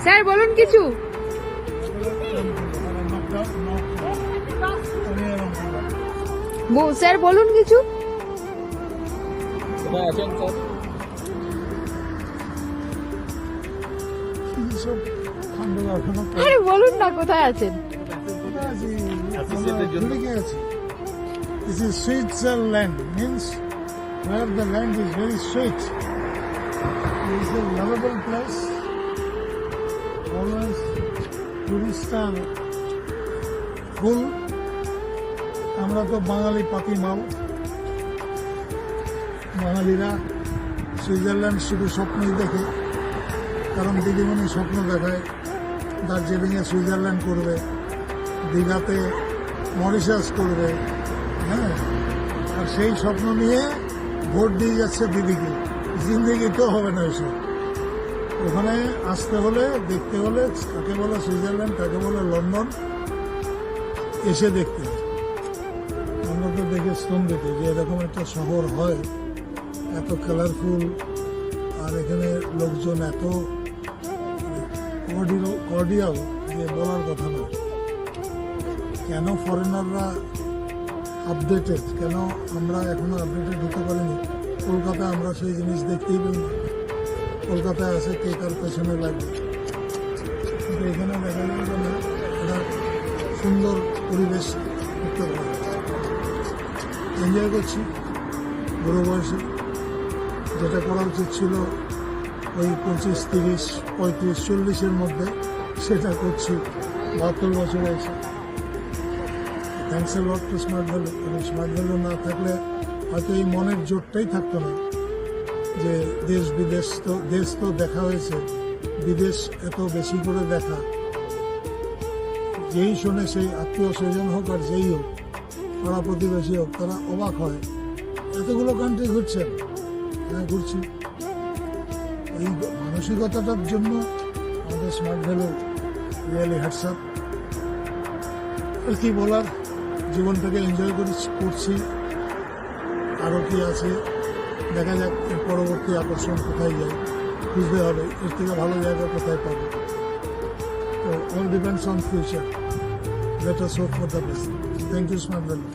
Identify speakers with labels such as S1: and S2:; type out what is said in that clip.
S1: Sir বলুন কিছু। Sir বলুন কিছু। আরে বলুন না, কোথায় আছেন?
S2: This is Switzerland, means where the land is very sweet. It is a lovable place. Always tourists are full. আমরা তো বাঙালি পাতি মাল। বাঙালিরা সুইজারল্যান্ড শুধু স্বপ্নই দেখে, কারণ দিদিমণি স্বপ্ন দেখায় দার্জিলিংয়ে সুইজারল্যান্ড করবে, দীঘাতে মরিশাস করবে, হ্যাঁ, আর সেই স্বপ্ন নিয়ে ভোট দিয়ে যাচ্ছে দিদিকে। জিন্দেগি তো হবে না এসব। ওখানে আসতে হলে, দেখতে হলে, কাকে বলে সুইজারল্যান্ড, কাকে বলে লন্ডন, এসে দেখতে হয়। আমরা তো দেখে স্তম্ভিত যে এরকম একটা শহর হয়, এত কালারফুল, আর এখানে লোকজন এত কর্ডিয়াল যে বলার কথা না। কেন ফরেনাররা আপডেটেড, কেন আমরা এখনো আপডেটেড হতে পারিনি? কলকাতায় আমরা সেই জিনিস দেখতেই পাই না। কলকাতায় আছে কে কার পেছনে লাগবে, কিন্তু এখানে দেখা যাবে না। একটা সুন্দর পরিবেশ করতে পারে, এনজয় করছি বুড়ো বয়সে। যেটা করা উচিত ছিল ওই 25, 30, 35, 40-এর মধ্যে, সেটা করছি 72 বছরে এসে। Thanks a lot to smart value. এবং স্মার্ট ভ্যালু না থাকলে হয়তো এই মনের জোরটাই থাকতো না যে দেশ বিদেশ তো, দেশ তো দেখা হয়েছে, বিদেশ এত বেশি করে দেখা। যেই শোনে, সেই আত্মীয় স্বজন হোক আর যেই হোক, পাড়া প্রতিবেশী হোক, তারা অবাক হয় এতগুলো কান্ট্রি ঘুরছেন। হ্যাঁ, ঘুরছি। এই মানসিকতাটার জন্য আমাদের smart value really hats up. আর কি বলার, জীবনটাকে এনজয় করছি। আরও কি আছে দেখা যাক, এর পরবর্তী আকর্ষণ কোথায় যায় বুঝতে হবে। এর থেকে ভালো জায়গা কোথায় পাবো। তো all depends on future. Let us hope for the best. Thank you smart value.